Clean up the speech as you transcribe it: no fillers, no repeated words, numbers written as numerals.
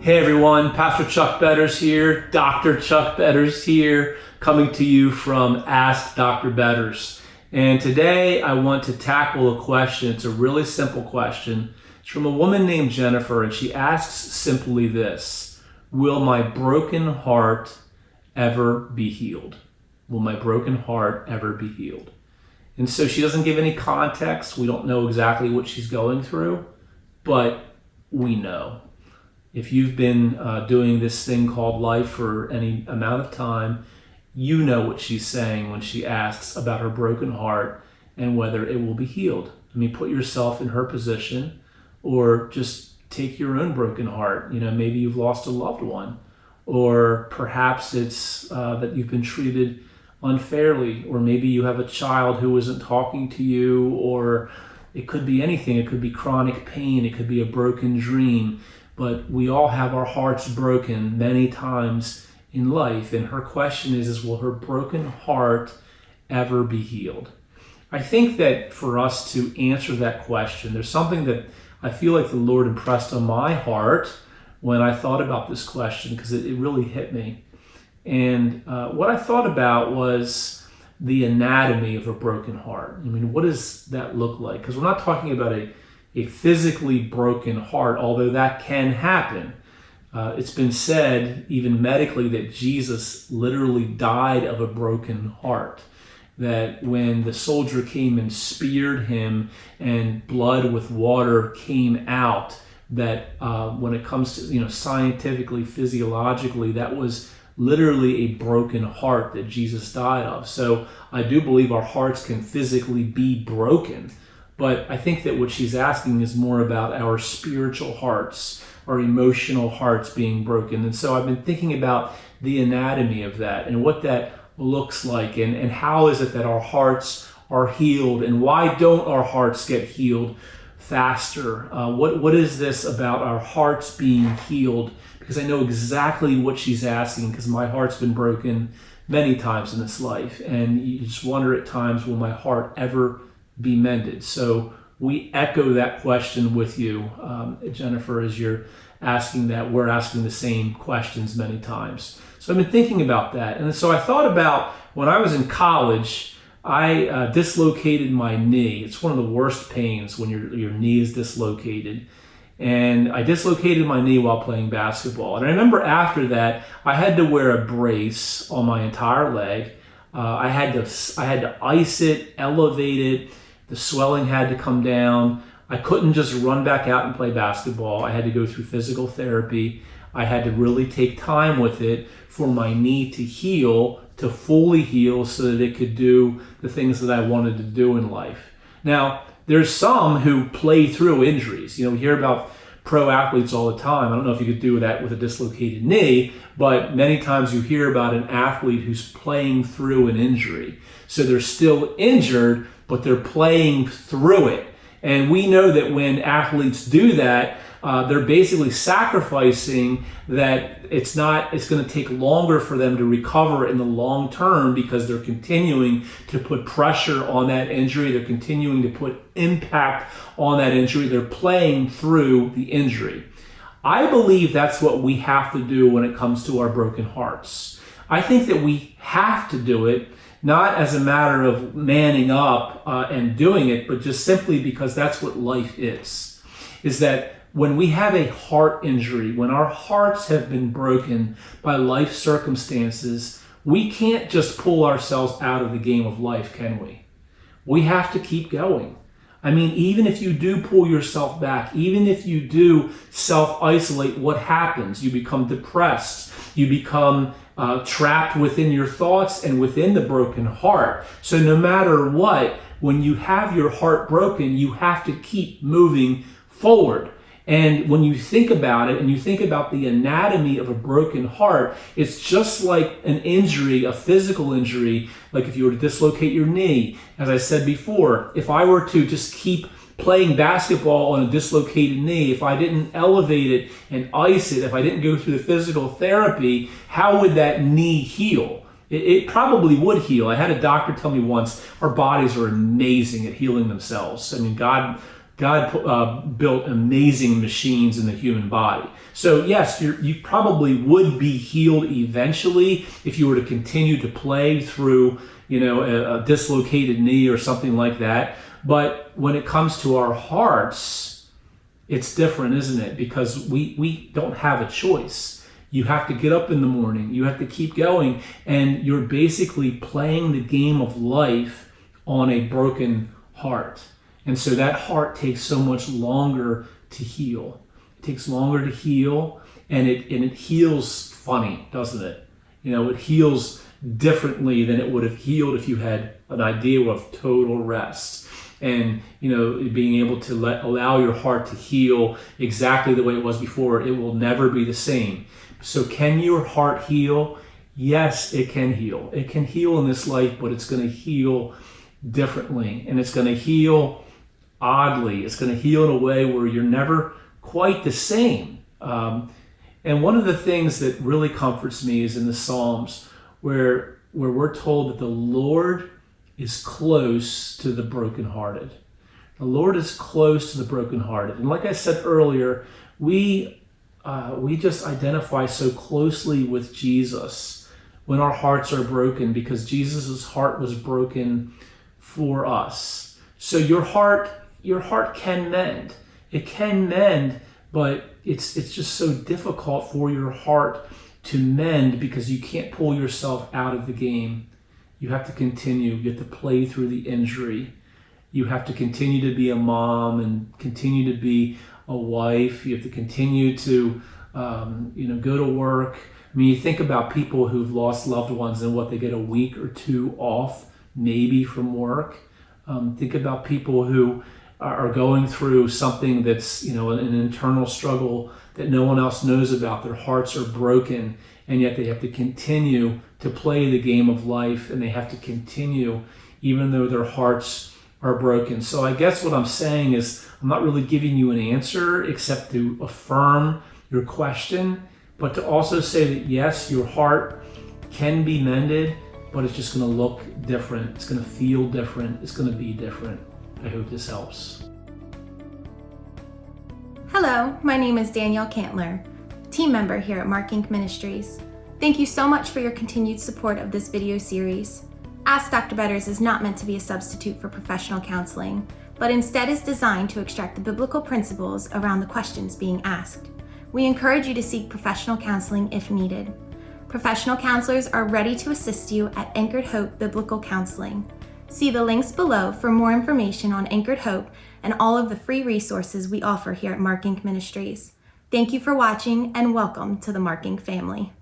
Hey everyone, Pastor Chuck Betters here, Dr. Chuck Betters here, coming to you from Ask Dr. Betters. And today I want to tackle a question. It's a really simple question. It's from a woman named Jennifer, and she asks simply this: will my broken heart ever be healed? Will my broken heart ever be healed? And so she doesn't give any context. We don't know exactly what she's going through, but we know. If you've been doing this thing called life for any amount of time, you know what she's saying when she asks about her broken heart and whether it will be healed. I mean, put yourself in her position, or just take your own broken heart. You know, maybe you've lost a loved one, or perhaps it's that you've been treated unfairly, or maybe you have a child who isn't talking to you, or it could be anything. It could be chronic pain. It could be a broken dream. But we all have our hearts broken many times in life. And her question is will her broken heart ever be healed? I think that for us to answer that question, there's something that I feel like the Lord impressed on my heart when I thought about this question, because it really hit me. And what I thought about was the anatomy of a broken heart. I mean, what does that look like? Because we're not talking about a physically broken heart, although that can happen. It's been said, even medically, that Jesus literally died of a broken heart. That when the soldier came and speared him and blood with water came out, that when it comes to, scientifically, physiologically, that was literally a broken heart that Jesus died of. So I do believe our hearts can physically be broken. But I think that what she's asking is more about our spiritual hearts, our emotional hearts being broken. And so I've been thinking about the anatomy of that and what that looks like, and how is it that our hearts are healed, and why don't our hearts get healed faster? What is this about our hearts being healed? Because I know exactly what she's asking, because my heart's been broken many times in this life. And you just wonder at times, will my heart ever be mended? So we echo that question with you, Jennifer, as you're asking that. We're asking the same questions many times. So I've been thinking about that. And so I thought about when I was in college, I dislocated my knee. It's one of the worst pains when your knee is dislocated. And I dislocated my knee while playing basketball. And I remember after that, I had to wear a brace on my entire leg. I had to ice it, elevate it. The swelling had to come down. I couldn't just run back out and play basketball. I had to go through physical therapy. I had to really take time with it for my knee to heal, to fully heal, so that it could do the things that I wanted to do in life. Now, there's some who play through injuries. We hear about pro athletes all the time. I don't know if you could do that with a dislocated knee, but many times you hear about an athlete who's playing through an injury. So they're still injured, but they're playing through it. And we know that when athletes do that, they're basically sacrificing that it's going to take longer for them to recover in the long term, because they're continuing to put pressure on that injury. They're continuing to put impact on that injury. They're playing through the injury. I believe that's what we have to do when it comes to our broken hearts. I think that we have to do it, not as a matter of manning up and doing it, but just simply because that's what life is that when we have a heart injury, when our hearts have been broken by life circumstances, we can't just pull ourselves out of the game of life, can we? We have to keep going. I mean, even if you do pull yourself back, even if you do self-isolate, what happens? You become depressed. You become trapped within your thoughts and within the broken heart. So no matter what, when you have your heart broken, you have to keep moving forward. And when you think about it, and you think about the anatomy of a broken heart, it's just like an injury, a physical injury, like if you were to dislocate your knee. As I said before, if I were to just keep playing basketball on a dislocated knee, if I didn't elevate it and ice it, if I didn't go through the physical therapy, how would that knee heal? It probably would heal. I had a doctor tell me once, our bodies are amazing at healing themselves. I mean, God God built amazing machines in the human body. So yes, you probably would be healed eventually if you were to continue to play through, a dislocated knee or something like that. But when it comes to our hearts, it's different, isn't it? Because we don't have a choice. You have to get up in the morning. You have to keep going. And you're basically playing the game of life on a broken heart. And so that heart takes so much longer to heal. It takes longer to heal, and it heals funny, doesn't it? It heals differently than it would have healed if you had an idea of total rest. And being able to allow your heart to heal exactly the way it was before, it will never be the same. So can your heart heal? Yes, it can heal. It can heal in this life, but it's going to heal differently, and it's going to heal oddly. It's going to heal in a way where you're never quite the same. And one of the things that really comforts me is in the Psalms where we're told that the Lord is close to the brokenhearted. The Lord is close to the brokenhearted. And like I said earlier, we just identify so closely with Jesus when our hearts are broken, because Jesus' heart was broken for us. So your heart can mend. It can mend, but it's just so difficult for your heart to mend because you can't pull yourself out of the game. You have to continue. You have to play through the injury. You have to continue to be a mom and continue to be a wife. You have to continue to go to work. I mean, you think about people who've lost loved ones and what they get a week or two off maybe from work. Think about people who are going through something that's, an internal struggle that no one else knows about. Their hearts are broken, and yet they have to continue to play the game of life, and they have to continue even though their hearts are broken. So I guess what I'm saying is I'm not really giving you an answer except to affirm your question, but to also say that yes, your heart can be mended, but it's just going to look different. It's going to feel different. It's going to be different. I hope this helps. Hello, my name is Danielle Cantler, team member here at MARKINC Ministries. Thank you so much for your continued support of this video series. Ask Dr. Betters is not meant to be a substitute for professional counseling, but instead is designed to extract the biblical principles around the questions being asked. We encourage you to seek professional counseling if needed. Professional counselors are ready to assist you at Anchored Hope Biblical Counseling. See the links below for more information on Anchored Hope and all of the free resources we offer here at MARKINC Ministries. Thank you for watching, and welcome to the MARKINC family.